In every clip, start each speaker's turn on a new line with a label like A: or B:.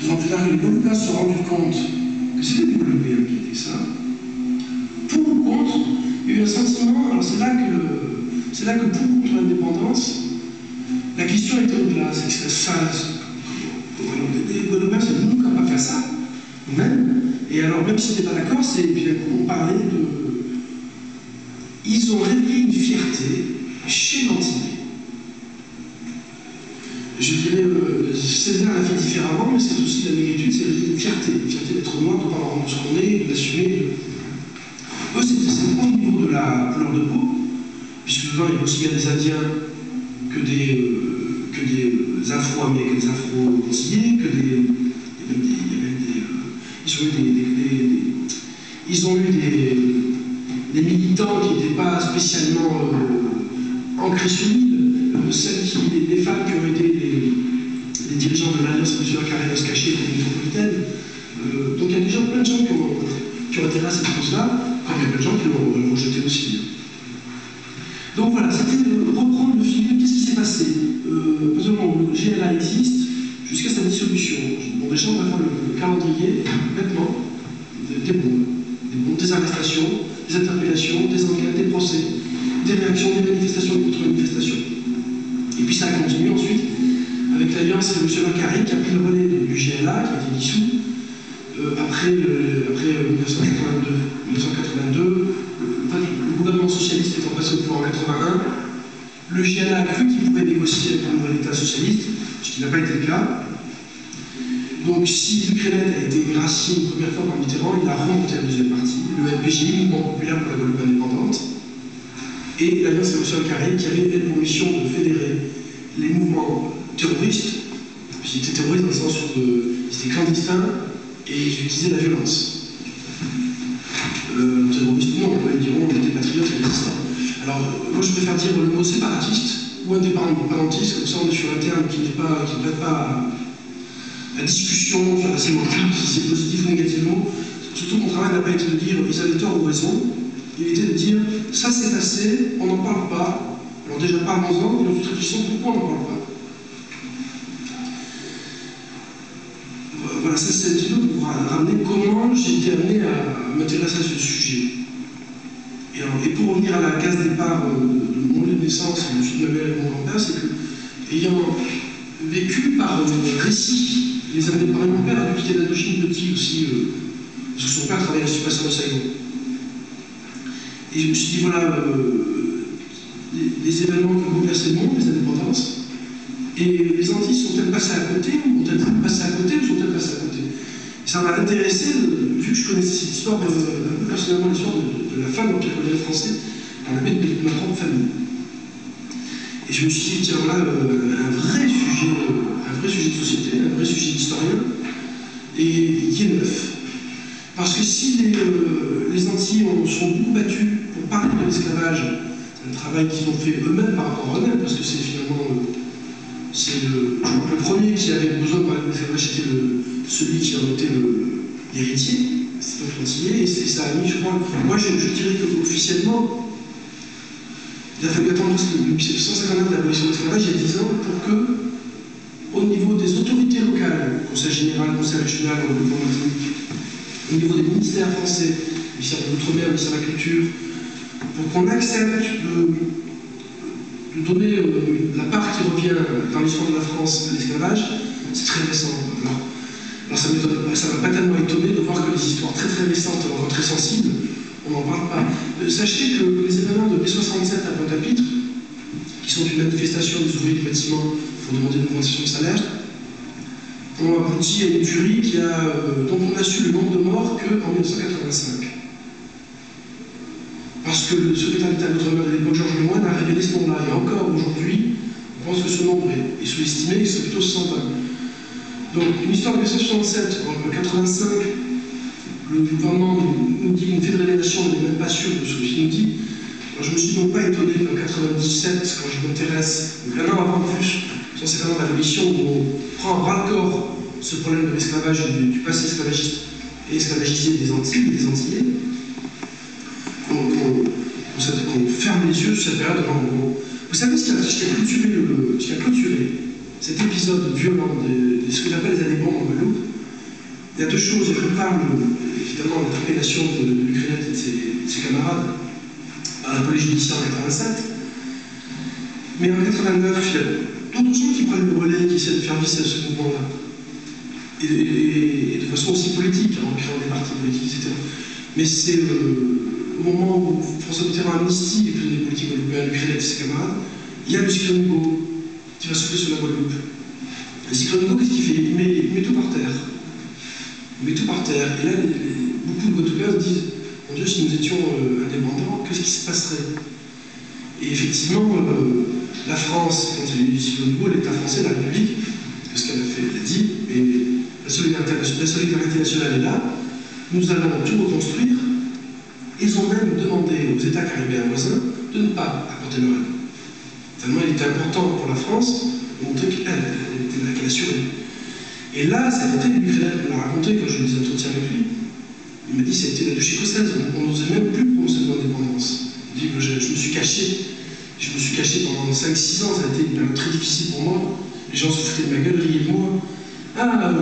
A: 2 ans plus tard, les Gaulois se sont rendus compte que c'était des Européens qui étaient ça. Pour ou contre, il y a eu un sentiment, alors c'est là que pour ou contre l'indépendance, la question était au-delà, c'est que ça, les Gaulois se disent, nous, on ne va pas faire ça, nous-mêmes. Et alors, même si on n'était pas d'accord, on parlait de... Ils ont réveillé une fierté chez l'Antillais. Je dirais, Césaire l'a fait différemment, mais c'est aussi la mérititude, c'est une fierté d'être noir, de ne pas avoir honte de ce qu'on est, de l'assumer. Eux, c'est pas au niveau de la couleur de peau, puisque dedans, il y a aussi bien des Indiens que des Afro-Américains, des Afro-Antillais, ils ont eu des militants qui n'étaient pas spécialement ancrés sur l'île, les femmes qui ont été les dirigeants de l'Alliance nationale Carrière cachée métropolitaine. Donc il y a déjà plein de gens qui ont adhéré à cette cause-là, comme il y a plein de gens qui l'ont rejeté aussi. Donc voilà, c'était reprendre le fil. Qu'est-ce qui s'est passé? Par exemple, le GLA existe jusqu'à sa dissolution. Bon, déjà, on va faire le calendrier, bêtement, des bombes, des arrestations, des interpellations, des enquêtes, des procès, des réactions, des manifestations, des contre-manifestations. Et puis ça a continué ensuite avec l'Alliance révolutionnaire carrée qui a pris le relais du GLA, qui a été dissous après 1982. Le gouvernement socialiste étant passé au pouvoir en 1981, le GLA a cru qu'il pouvait négocier avec un nouvel État socialiste, ce qui n'a pas été le cas. Donc si Luc Renet a été gracié une première fois par Mitterrand, il a remonté la deuxième partie, le MPGI, Mouvement populaire pour la Guadeloupe indépendante, et l'Alliance révolutionnaire carrée qui avait pour mission de fédérer les mouvements terroristes, ils étaient terroristes dans le sens où ils étaient clandestins et ils utilisaient la violence. Terroristes, non, ils diront on était patriotes et résistants. Alors, moi je préfère dire le mot séparatiste ou indépendantiste, comme ça on est sur un terme qui ne prête pas à discussion sur la sémantique, si c'est positif ou négativement. Surtout mon travail n'a pas été de dire ils avaient tort ou raison, il était de dire ça s'est passé, on n'en parle pas. Alors déjà parlons-en, et ensuite réfléchissons pourquoi on n'en parle pas. Voilà, ça c'est un petit peu pour ramener comment j'ai été amené à m'intéresser à ce sujet. Et pour revenir à la case départ de mon lieu de naissance, je suis de ma mère et de mon grand-père, c'est que, ayant vécu par récit les indépendants, mon père a dû quitter l'Indochine petit aussi, parce que son père travaillait à la Situation de Saigon. Et je me suis dit, voilà, les événements qui ont bouleversé le monde, les indépendances, et les Antilles sont-elles passées à côté, ou sont-elles passées à côté, ou sont-elles passées à côté? Et ça m'a intéressé, vu que je connaissais cette histoire, un peu personnellement l'histoire de la femme de l'Empire colonial français, par la main de ma propre famille. Et je me suis dit, tiens, voilà, un vrai sujet de société, un vrai sujet d'historien, et qui est neuf. Parce que si les Antilles sont beaucoup battus pour parler de l'esclavage, c'est un travail qu'ils ont fait eux-mêmes par rapport à eux-mêmes, parce que c'est finalement, le premier qui avait besoin de parler de l'esclavage, c'était celui qui en était l'héritier, c'était donc l'Antillais, et ça a mis, je crois, moi je dirais qu'officiellement, il a fallu attendre 1759 de l'abolition de l'esclavage, il y a 10 ans, pour que, au niveau des autorités locales, Conseil général, Conseil régional, au niveau des ministères français, ministère de l'Outre-mer, ministère de la Culture, pour qu'on accepte de donner la part qui revient dans l'histoire de la France à l'esclavage, c'est très récent. Alors ça ne m'a pas tellement étonné de voir que les histoires très très récentes, encore très sensibles, on n'en parle pas. Sachez que les événements de mai 67 à Pointe-à-Pitre, qui sont une manifestation des ouvriers du bâtiment pour demander une augmentation de salaire, ont abouti à une tuerie dont on a su le nombre de morts qu'en 1985. Parce que le secrétaire d'État de l'Outre-mer de l'époque, Georges Lemoyne, a révélé ce nombre-là. Et encore aujourd'hui, on pense que ce nombre est sous-estimé, et c'est plutôt 120. Donc, une histoire de 1967, en 1985, le gouvernement nous dit une fédéralisation, on n'est même pas sûr de ce qu'il nous dit. Alors, je ne me suis donc pas étonné qu'en 1997, quand je m'intéresse, un an avant plus, c'est vraiment l'abolition où on prend à bras-le-corps ce problème de l'esclavage, du passé esclavagiste et esclavagisé des Antilles et des Antillais, qu'on ferme les yeux sur cette période. Vous savez ce qui a clôturé cet épisode violent de ce que j'appelle les années bombes en Guadeloupe? Il y a deux choses. Je parle évidemment de l'appellation de l'Ukraine et de ses camarades à la police judiciaire en 87. Mais en 89, il y a d'autres gens qui prennent le relais, qui essaient de faire visser à ce mouvement-là. Et de façon aussi politique, en créant des partis politiques, etc. Mais c'est au moment où François Mitterrand amnistie les prisonniers politiques européens, l'Ukraine et ses camarades, il y a le cyclone Hugo qui va souffler sur la Guadeloupe. Le cyclone Hugo, qu'est-ce qu'il fait? Il met tout par terre. Il met tout par terre. Et là, beaucoup de Guadeloupéens se disent, mon Dieu, si nous étions indépendants, qu'est-ce qui se passerait? Et effectivement, la France, quand il y a eu le cyclone Hugo, l'État français, la République, ce qu'elle a fait, elle a dit, mais la solidarité nationale est là, nous allons tout reconstruire. Ils ont même demandé aux États caribéens voisins de ne pas apporter leur aide. Tellement il était important pour la France de montrer qu'elle était là, qu'elle assurait. Et là, cet été, l'Ukraine me l'a raconté quand j'ai eu des entretiens avec lui. Il m'a dit que c'était la douche écossaise, on n'osait même plus prononcer le mot indépendance. Il dit que je me suis caché. Je me suis caché pendant 5-6 ans, ça a été une période très difficile pour moi. Les gens se foutaient de ma gueule, riaient de moi. Ah,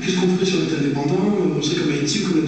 A: qu'est-ce qu'on ferait sur l'État indépendant? On serait comme Haïti ou comme